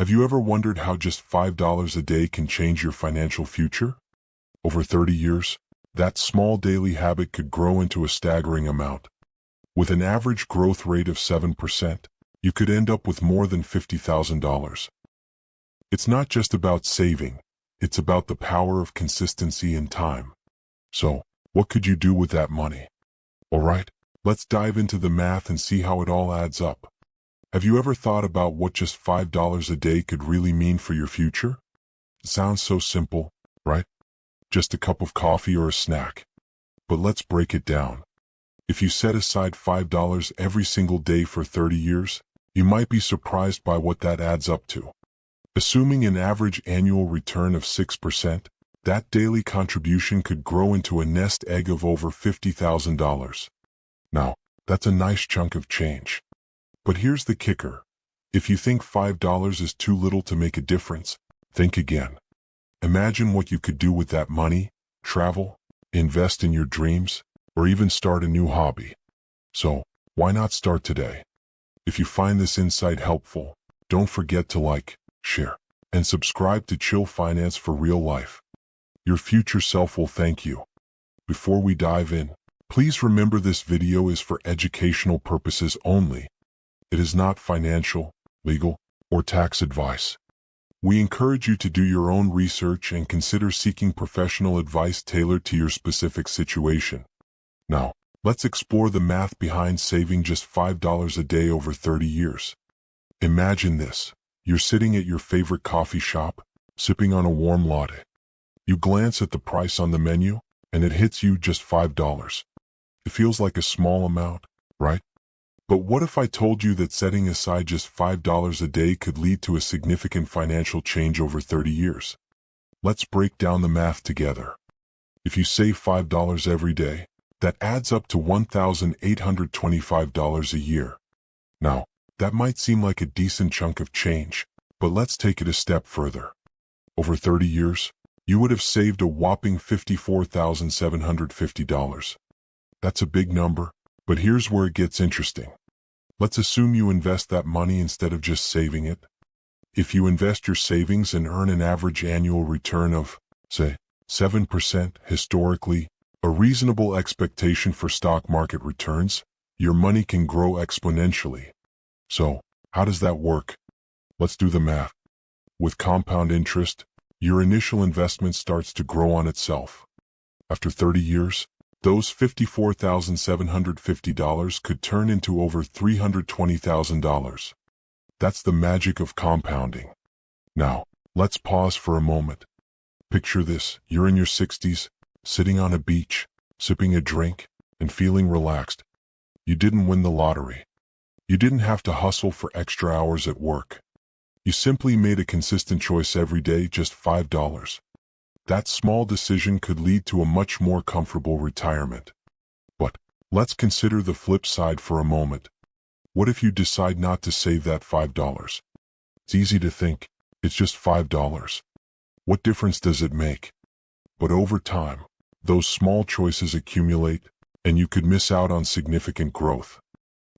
Have you ever wondered how just $5 a day can change your financial future? Over 30 years, that small daily habit could grow into a staggering amount. With an average growth rate of 7%, you could end up with more than $50,000. It's not just about saving, it's about the power of consistency and time. So, what could you do with that money? Alright, let's dive into the math and see how it all adds up. Have you ever thought about what just $5 a day could really mean for your future? It sounds so simple, right? Just a cup of coffee or a snack. But let's break it down. If you set aside $5 every single day for 30 years, you might be surprised by what that adds up to. Assuming an average annual return of 6%, that daily contribution could grow into a nest egg of over $50,000. Now, that's a nice chunk of change. But here's the kicker. If you think $5 is too little to make a difference, think again. Imagine what you could do with that money: travel, invest in your dreams, or even start a new hobby. So, why not start today? If you find this insight helpful, don't forget to like, share, and subscribe to Chill Finance for Real Life. Your future self will thank you. Before we dive in, please remember this video is for educational purposes only. It is not financial, legal, or tax advice. We encourage you to do your own research and consider seeking professional advice tailored to your specific situation. Now, let's explore the math behind saving just $5 a day over 30 years. Imagine this. You're sitting at your favorite coffee shop, sipping on a warm latte. You glance at the price on the menu, and it hits you just $5. It feels like a small amount, right? But what if I told you that setting aside just $5 a day could lead to a significant financial change over 30 years? Let's break down the math together. If you save $5 every day, that adds up to $1,825 a year. Now, that might seem like a decent chunk of change, but let's take it a step further. Over 30 years, you would have saved a whopping $54,750. That's a big number, but here's where it gets interesting. Let's assume you invest that money instead of just saving it. If you invest your savings and earn an average annual return of, say, 7%, historically, a reasonable expectation for stock market returns, your money can grow exponentially. So, how does that work? Let's do the math. With compound interest, your initial investment starts to grow on itself. After 30 years, those $54,750 could turn into over $320,000. That's the magic of compounding. Now, let's pause for a moment. Picture this: you're in your 60s, sitting on a beach, sipping a drink, and feeling relaxed. You didn't win the lottery. You didn't have to hustle for extra hours at work. You simply made a consistent choice every day, just $5. That small decision could lead to a much more comfortable retirement. But let's consider the flip side for a moment. What if you decide not to save that $5? It's easy to think, it's just $5. What difference does it make? But over time, those small choices accumulate, and you could miss out on significant growth.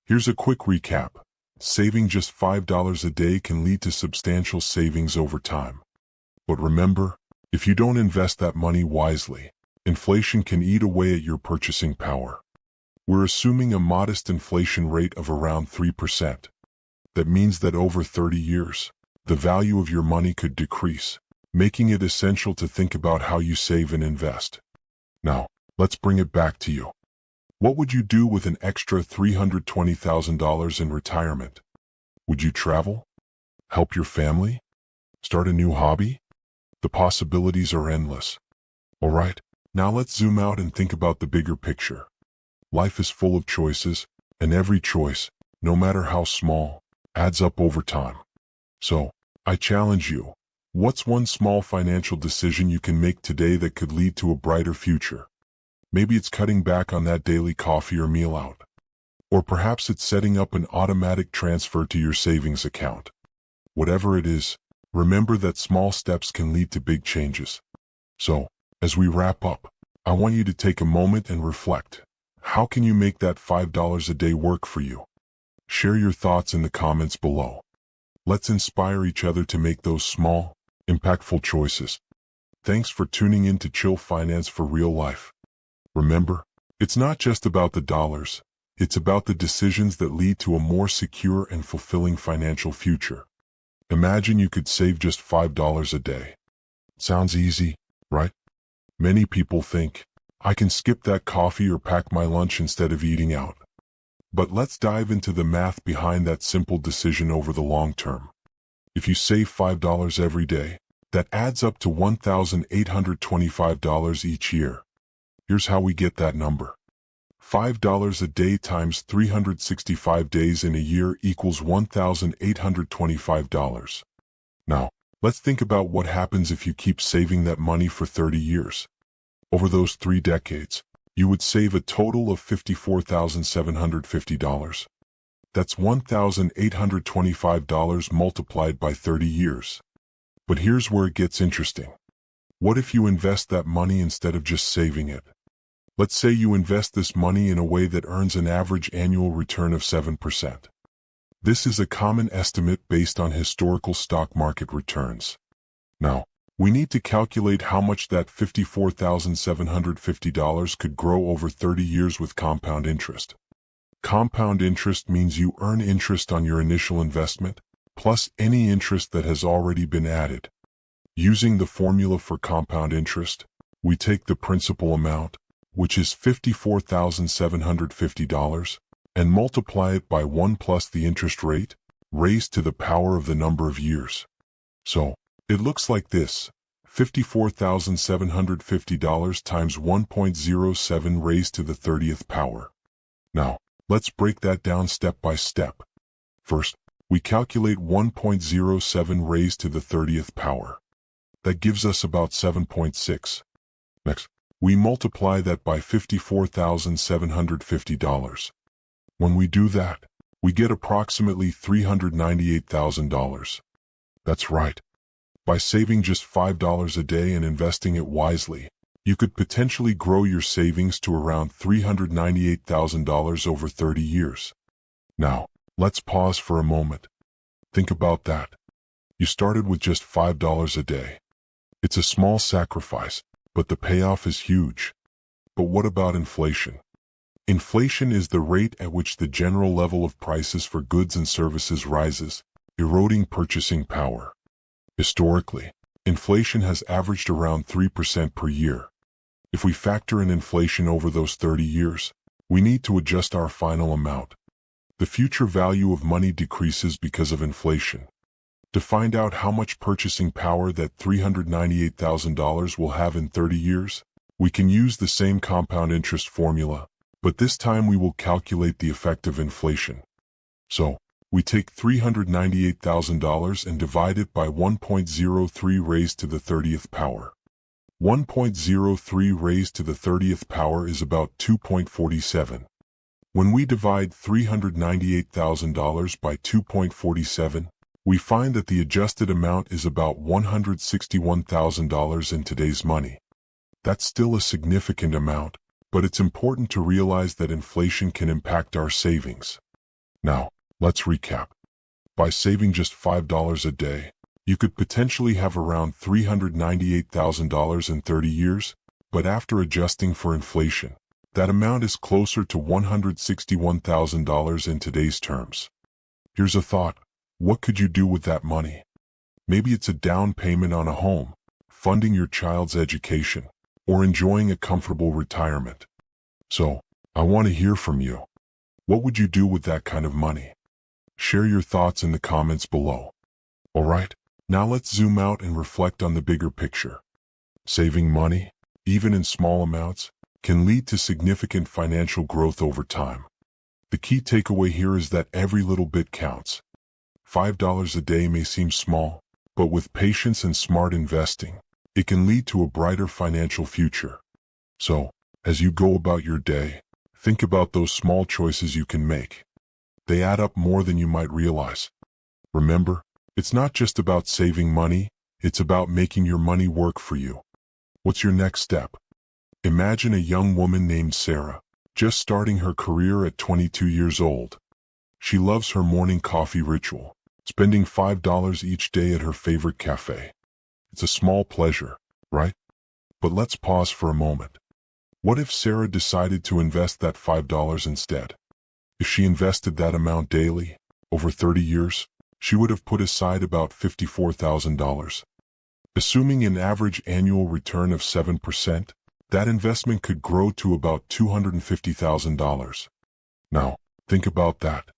Here's a quick recap. Saving just $5 a day can lead to substantial savings over time. But remember, if you don't invest that money wisely, inflation can eat away at your purchasing power. We're assuming a modest inflation rate of around 3%. That means that over 30 years, the value of your money could decrease, making it essential to think about how you save and invest. Now, let's bring it back to you. What would you do with an extra $320,000 in retirement? Would you travel? Help your family? Start a new hobby? The possibilities are endless. Alright, now let's zoom out and think about the bigger picture. Life is full of choices, and every choice, no matter how small, adds up over time. So, I challenge you. What's one small financial decision you can make today that could lead to a brighter future? Maybe it's cutting back on that daily coffee or meal out. Or perhaps it's setting up an automatic transfer to your savings account. Whatever it is, remember that small steps can lead to big changes. So, as we wrap up, I want you to take a moment and reflect. How can you make that $5 a day work for you? Share your thoughts in the comments below. Let's inspire each other to make those small, impactful choices. Thanks for tuning in to Chill Finance for Real Life. Remember, it's not just about the dollars, it's about the decisions that lead to a more secure and fulfilling financial future. Imagine you could save just $5 a day. Sounds easy, right? Many people think, I can skip that coffee or pack my lunch instead of eating out. But let's dive into the math behind that simple decision over the long term. If you save $5 every day, that adds up to $1,825 each year. Here's how we get that number. $5 a day times 365 days in a year equals $1,825. Now, let's think about what happens if you keep saving that money for 30 years. Over those 3 decades, you would save a total of $54,750. That's $1,825 multiplied by 30 years. But here's where it gets interesting. What if you invest that money instead of just saving it? Let's say you invest this money in a way that earns an average annual return of 7%. This is a common estimate based on historical stock market returns. Now, we need to calculate how much that $54,750 could grow over 30 years with compound interest. Compound interest means you earn interest on your initial investment, plus any interest that has already been added. Using the formula for compound interest, we take the principal amount, which is $54,750, and multiply it by 1 plus the interest rate, raised to the power of the number of years. So, it looks like this: $54,750 times 1.07 raised to the 30th power. Now, let's break that down step by step. First, we calculate 1.07 raised to the 30th power. That gives us about 7.6. Next, we multiply that by $54,750. When we do that, we get approximately $398,000. That's right. By saving just $5 a day and investing it wisely, you could potentially grow your savings to around $398,000 over 30 years. Now, let's pause for a moment. Think about that. You started with just $5 a day. It's a small sacrifice, but the payoff is huge. But what about inflation? Inflation is the rate at which the general level of prices for goods and services rises, eroding purchasing power. Historically, inflation has averaged around 3% per year. If we factor in inflation over those 30 years, we need to adjust our final amount. The future value of money decreases because of inflation. To find out how much purchasing power that $398,000 will have in 30 years, we can use the same compound interest formula, but this time we will calculate the effect of inflation. So, we take $398,000 and divide it by 1.03 raised to the 30th power. 1.03 raised to the 30th power is about 2.47. When we divide $398,000 by 2.47, we find that the adjusted amount is about $161,000 in today's money. That's still a significant amount, but it's important to realize that inflation can impact our savings. Now, let's recap. By saving just $5 a day, you could potentially have around $398,000 in 30 years, but after adjusting for inflation, that amount is closer to $161,000 in today's terms. Here's a thought. What could you do with that money? Maybe it's a down payment on a home, funding your child's education, or enjoying a comfortable retirement. So, I want to hear from you. What would you do with that kind of money? Share your thoughts in the comments below. Alright, now let's zoom out and reflect on the bigger picture. Saving money, even in small amounts, can lead to significant financial growth over time. The key takeaway here is that every little bit counts. $5 a day may seem small, but with patience and smart investing, it can lead to a brighter financial future. So, as you go about your day, think about those small choices you can make. They add up more than you might realize. Remember, it's not just about saving money, it's about making your money work for you. What's your next step? Imagine a young woman named Sarah, just starting her career at 22 years old. She loves her morning coffee ritual, spending $5 each day at her favorite cafe. It's a small pleasure, right? But let's pause for a moment. What if Sarah decided to invest that $5 instead? If she invested that amount daily, over 30 years, she would have put aside about $54,000. Assuming an average annual return of 7%, that investment could grow to about $250,000. Now, think about that.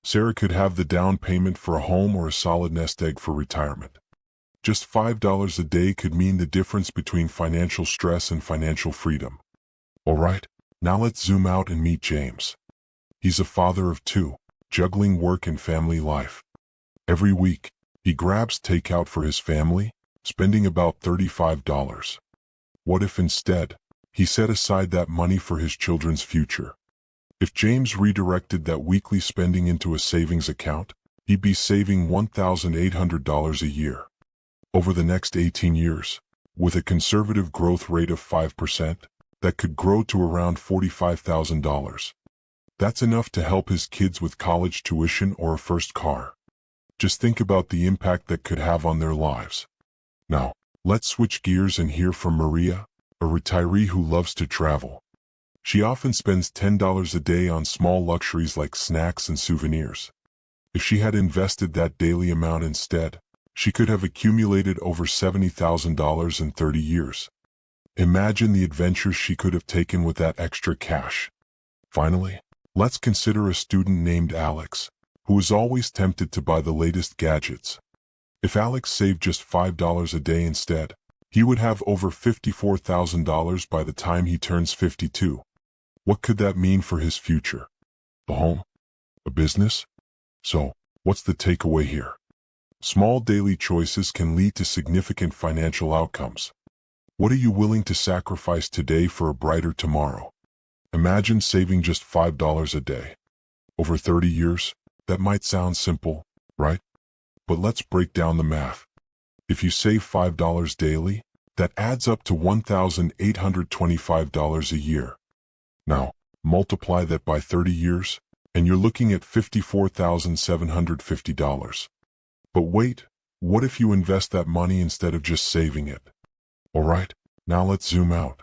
Sarah could have the down payment for a home or a solid nest egg for retirement. Just $5 a day could mean the difference between financial stress and financial freedom. Alright, now let's zoom out and meet James. He's a father of two, juggling work and family life. Every week, he grabs takeout for his family, spending about $35. What if instead, he set aside that money for his children's future? If James redirected that weekly spending into a savings account, he'd be saving $1,800 a year. Over the next 18 years, with a conservative growth rate of 5%, that could grow to around $45,000. That's enough to help his kids with college tuition or a first car. Just think about the impact that could have on their lives. Now, let's switch gears and hear from Maria, a retiree who loves to travel. She often spends $10 a day on small luxuries like snacks and souvenirs. If she had invested that daily amount instead, she could have accumulated over $70,000 in 30 years. Imagine the adventures she could have taken with that extra cash. Finally, let's consider a student named Alex, who is always tempted to buy the latest gadgets. If Alex saved just $5 a day instead, he would have over $54,000 by the time he turns 52. What could that mean for his future? A home? A business? So, what's the takeaway here? Small daily choices can lead to significant financial outcomes. What are you willing to sacrifice today for a brighter tomorrow? Imagine saving just $5 a day. Over 30 years, that might sound simple, right? But let's break down the math. If you save $5 daily, that adds up to $1,825 a year. Now, multiply that by 30 years, and you're looking at $54,750. But wait, what if you invest that money instead of just saving it? Alright, now let's zoom out.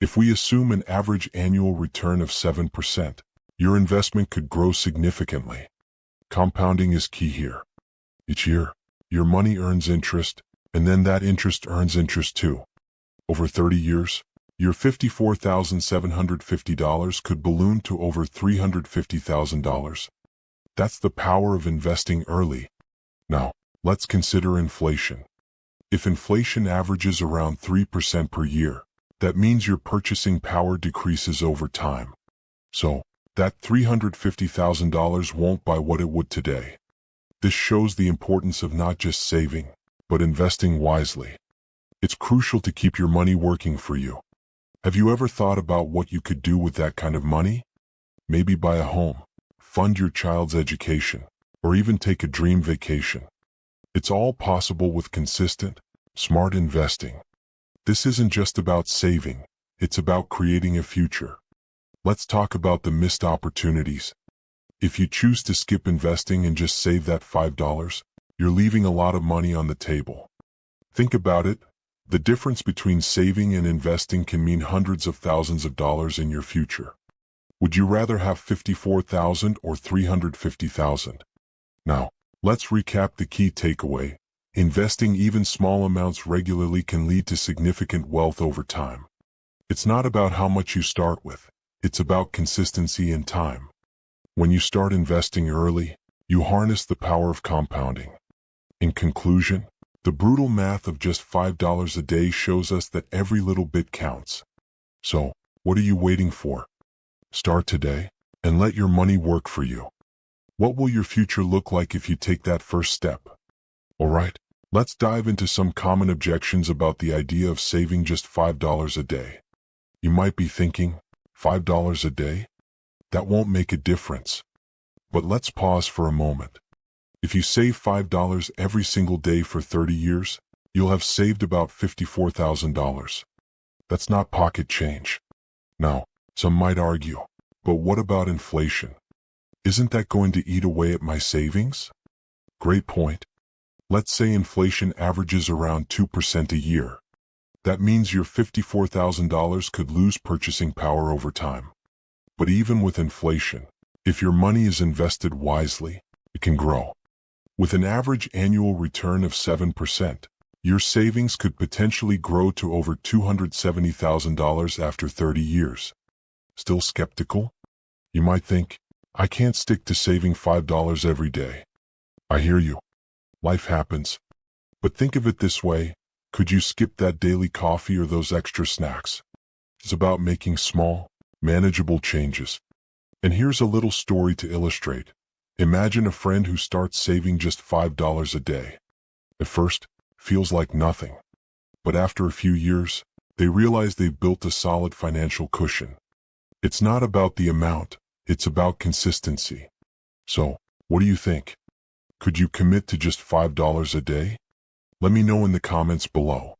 If we assume an average annual return of 7%, your investment could grow significantly. Compounding is key here. Each year, your money earns interest, and then that interest earns interest too. Over 30 years, your $54,750 could balloon to over $350,000. That's the power of investing early. Now, let's consider inflation. If inflation averages around 3% per year, that means your purchasing power decreases over time. So, that $350,000 won't buy what it would today. This shows the importance of not just saving, but investing wisely. It's crucial to keep your money working for you. Have you ever thought about what you could do with that kind of money? Maybe buy a home, fund your child's education, or even take a dream vacation. It's all possible with consistent, smart investing. This isn't just about saving, it's about creating a future. Let's talk about the missed opportunities. If you choose to skip investing and just save that $5, you're leaving a lot of money on the table. Think about it. The difference between saving and investing can mean hundreds of thousands of dollars in your future. Would you rather have $54,000 or $350,000? Now, let's recap the key takeaway. Investing even small amounts regularly can lead to significant wealth over time. It's not about how much you start with. It's about consistency and time. When you start investing early, you harness the power of compounding. In conclusion, the brutal math of just $5 a day shows us that every little bit counts. So, what are you waiting for? Start today, and let your money work for you. What will your future look like if you take that first step? Alright, let's dive into some common objections about the idea of saving just $5 a day. You might be thinking, $5 a day? That won't make a difference. But let's pause for a moment. If you save $5 every single day for 30 years, you'll have saved about $54,000. That's not pocket change. Now, some might argue, but what about inflation? Isn't that going to eat away at my savings? Great point. Let's say inflation averages around 2% a year. That means your $54,000 could lose purchasing power over time. But even with inflation, if your money is invested wisely, it can grow. With an average annual return of 7%, your savings could potentially grow to over $270,000 after 30 years. Still skeptical? You might think, I can't stick to saving $5 every day. I hear you. Life happens. But think of it this way, could you skip that daily coffee or those extra snacks? It's about making small, manageable changes. And here's a little story to illustrate. Imagine a friend who starts saving just $5 a day. At first, feels like nothing. But after a few years, they realize they've built a solid financial cushion. It's not about the amount, it's about consistency. So, what do you think? Could you commit to just $5 a day? Let me know in the comments below.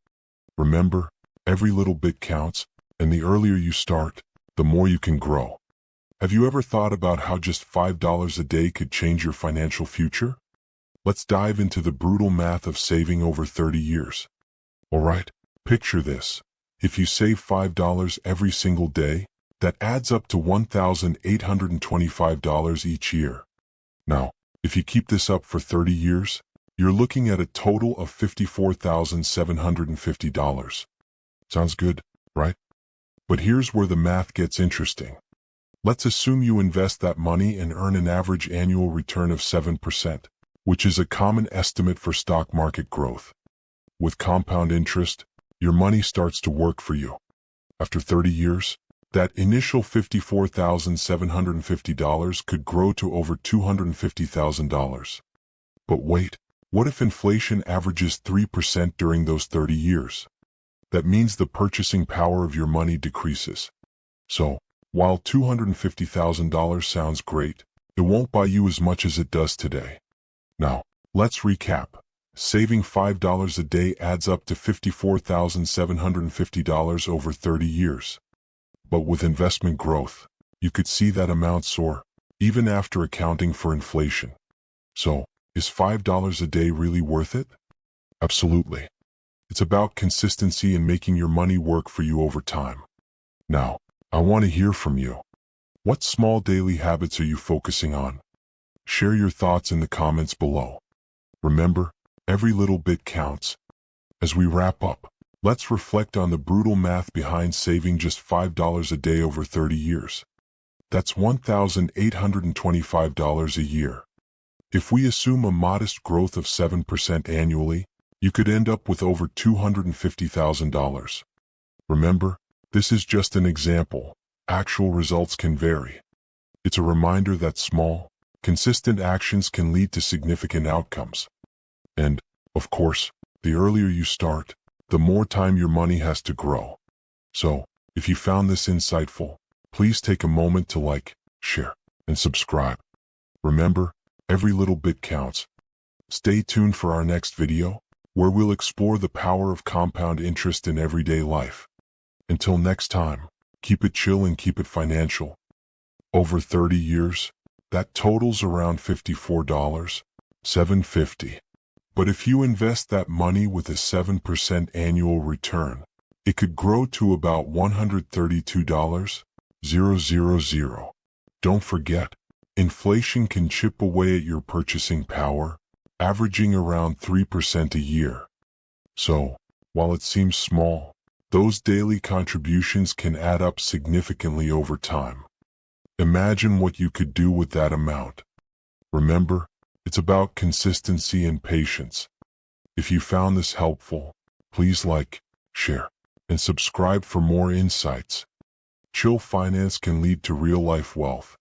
Remember, every little bit counts, and the earlier you start, the more you can grow. Have you ever thought about how just $5 a day could change your financial future? Let's dive into the brutal math of saving over 30 years. Alright, picture this. If you save $5 every single day, that adds up to $1,825 each year. Now, if you keep this up for 30 years, you're looking at a total of $54,750. Sounds good, right? But here's where the math gets interesting. Let's assume you invest that money and earn an average annual return of 7%, which is a common estimate for stock market growth. With compound interest, your money starts to work for you. After 30 years, that initial $54,750 could grow to over $250,000. But wait, what if inflation averages 3% during those 30 years? That means the purchasing power of your money decreases. So, while $250,000 sounds great, it won't buy you as much as it does today. Now, let's recap. Saving $5 a day adds up to $54,750 over 30 years. But with investment growth, you could see that amount soar, even after accounting for inflation. So, is $5 a day really worth it? Absolutely. It's about consistency and making your money work for you over time. Now, I want to hear from you. What small daily habits are you focusing on? Share your thoughts in the comments below. Remember, every little bit counts. As we wrap up, let's reflect on the brutal math behind saving just $5 a day over 30 years. That's $1,825 a year. If we assume a modest growth of 7% annually, you could end up with over $250,000. Remember, this is just an example. Actual results can vary. It's a reminder that small, consistent actions can lead to significant outcomes. And, of course, the earlier you start, the more time your money has to grow. So, if you found this insightful, please take a moment to like, share, and subscribe. Remember, every little bit counts. Stay tuned for our next video, where we'll explore the power of compound interest in everyday life. Until next time, keep it chill and keep it financial. Over 30 years, that totals around $54,750. But if you invest that money with a 7% annual return, it could grow to about $132,000. Don't forget, inflation can chip away at your purchasing power, averaging around 3% a year. So, while it seems small, those daily contributions can add up significantly over time. Imagine what you could do with that amount. Remember, it's about consistency and patience. If you found this helpful, please like, share, and subscribe for more insights. Chill finance can lead to real-life wealth.